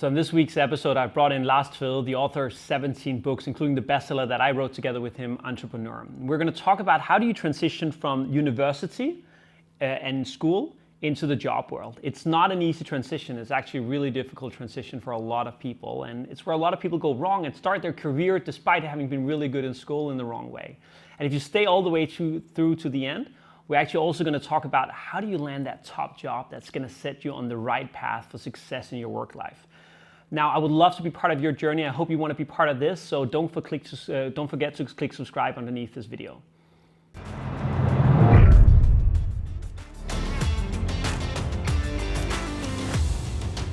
So in this week's episode, I brought in Lars Tvede, the author of 17 books, including the bestseller that I wrote together with him, Entrepreneur. We're going to talk about how do you transition from university and school into the job world. It's not an easy transition. It's actually a really difficult transition for a lot of people. And it's where a lot of people go wrong and start their career despite having been really good in school in the wrong way. And if you stay all the way through to the end, we're actually also going to talk about how do you land that top job that's going to set you on the right path for success in your work life. Now, I would love to be part of your journey. I hope you want to be part of this, so don't forget to click subscribe underneath this video.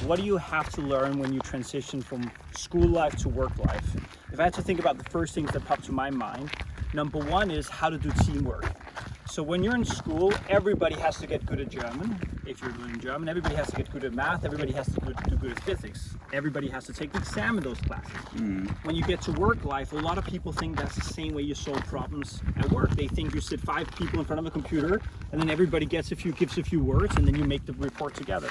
What do you have to learn when you transition from school life to work life? If I had to think about the first things that pop to my mind, number one is how to do teamwork. So when you're in school, everybody has to get good at German. If you're learning German, everybody has to get good at math. Everybody has to do good at physics. Everybody has to take the exam in those classes. When you get to work life, a lot of people think that's the same way you solve problems at work. They think you sit 5 people in front of a computer, and then everybody gives a few words, and then you make the report together.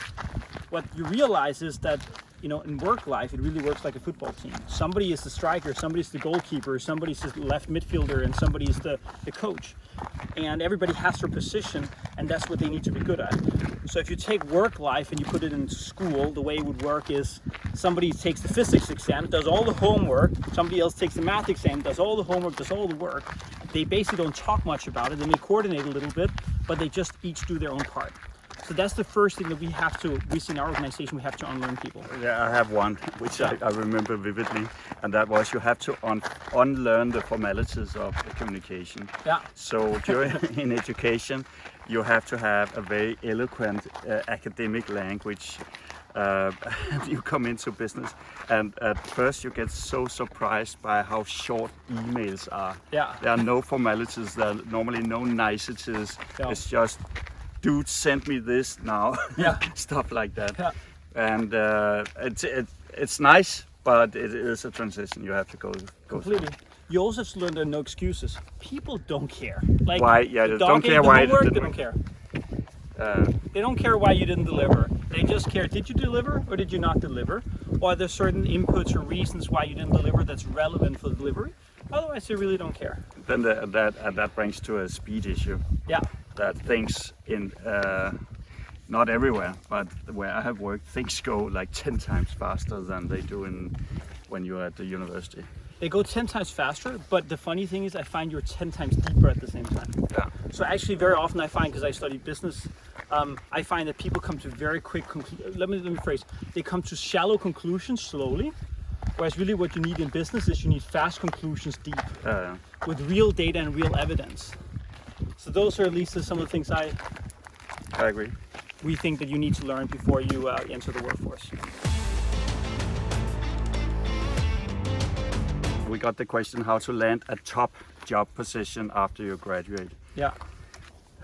What you realize is that, in work life, it really works like a football team. Somebody is the striker, somebody is the goalkeeper, somebody's the left midfielder, and somebody is the coach. And everybody has their position, and that's what they need to be good at. So if you take work life and you put it into school, the way it would work is somebody takes the physics exam, does all the homework, somebody else takes the math exam, does all the homework, does all the work. They basically don't talk much about it. They may coordinate a little bit, but they just each do their own part. So that's the first thing that we see in our organization, we have to unlearn people. Yeah, I have one, which I remember vividly, and that was you have to unlearn the formalities of the communication. Yeah. So in education, you have to have a very eloquent academic language. You come into business, and at first you get so surprised by how short emails are. Yeah. There are no formalities, there are normally no niceties. Yeah. It's just, dude, send me this now. Yeah. Stuff like that. Yeah. And it's nice, but it is a transition you have to go completely. through. You also have to learn there are no excuses. People don't care. Like why? Yeah, they don't care why they don't care. They don't care why you didn't deliver. They just care, did you deliver or did you not deliver? Or are there certain inputs or reasons why you didn't deliver that's relevant for the delivery? Otherwise, they really don't care. Then that brings to a speed issue. Yeah. That things in, not everywhere, but where I have worked, things go like 10 times faster than they do when you're at the university. They go 10 times faster, but the funny thing is I find you're 10 times deeper at the same time. Yeah. So actually very often I find, because I study business, I find that people come to very quick conclusions. Let me rephrase. They come to shallow conclusions slowly, whereas really what you need in business is you need fast conclusions deep, with real data and real evidence. So those are at least some of the things I agree. We think that you need to learn before you enter the workforce. We got the question how to land a top job position after you graduate. Yeah.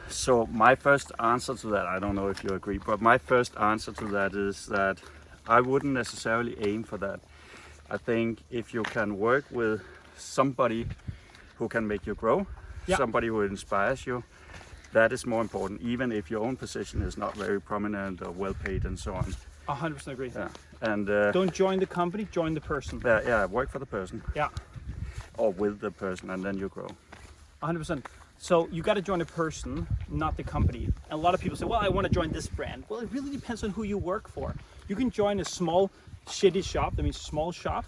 So my first answer to that, I don't know if you agree, but my first answer to that is that I wouldn't necessarily aim for that. I think if you can work with somebody who can make you grow, somebody who inspires you, that is more important, even if your own position is not very prominent or well paid and so on. 100% agree. Yeah. And don't join the company, join the person. Yeah, work for the person. Yeah. Or with the person, and then you grow. 100%. So you got to join a person, not the company. And a lot of people say, well, I want to join this brand. Well, it really depends on who you work for. You can join a small, shitty shop, that means small shop,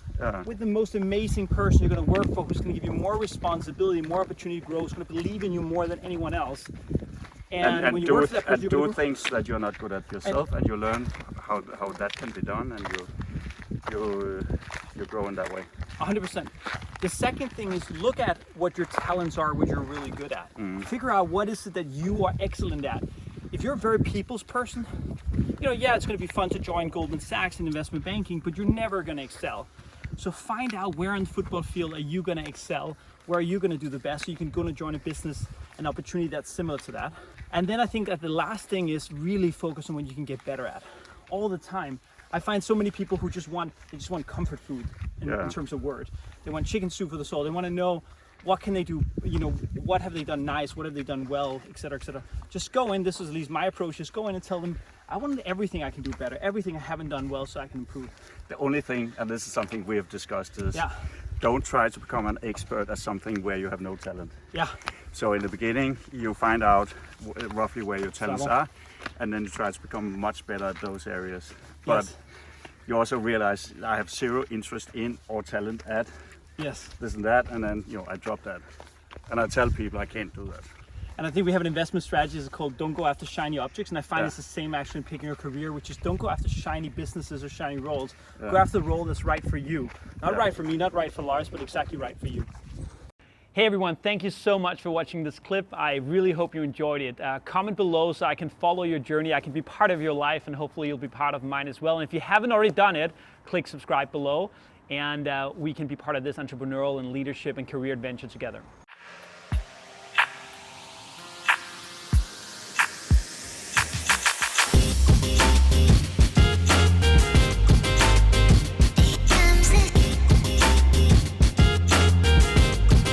with the most amazing person you're going to work for, who's going to give you more responsibility, more opportunity to grow, who's going to believe in you more than anyone else. And when you work for that person, do things that you're not good at yourself, and you learn how that can be done, and you grow in that way. 100%. The second thing is look at what your talents are, what you're really good at. Figure out what is it that you are excellent at. If you're a very people's person, it's going to be fun to join Goldman Sachs in investment banking, but you're never going to excel. So find out where on the football field are you going to excel, where are you going to do the best, so you can go and join a business, an opportunity that's similar to that. And then I think that the last thing is really focus on what you can get better at. All the time. I find so many people who just want comfort food in terms of word. They want chicken soup for the soul. They want to know what can they do, what have they done nice, what have they done well, etc., etc. Just go in, this is at least my approach, just go in and tell them, I want everything I can do better, everything I haven't done well so I can improve. The only thing, and this is something we have discussed, is Yeah. don't try to become an expert at something where you have no talent. Yeah. So in the beginning, you find out roughly where your talents Level. are, and then you try to become much better at those areas. But Yes. you also realize I have zero interest in or talent at Yes. this and that, and then I drop that. And I tell people I can't do that. And I think we have an investment strategy that's called don't go after shiny objects. And I find Yeah. it's the same actually in picking your career, which is don't go after shiny businesses or shiny roles. Yeah. Go after the role that's right for you. Not Yeah. right for me, not right for Lars, but exactly right for you. Hey everyone, thank you so much for watching this clip. I really hope you enjoyed it. Comment below so I can follow your journey. I can be part of your life, and hopefully you'll be part of mine as well. And if you haven't already done it, click subscribe below, and we can be part of this entrepreneurial and leadership and career adventure together.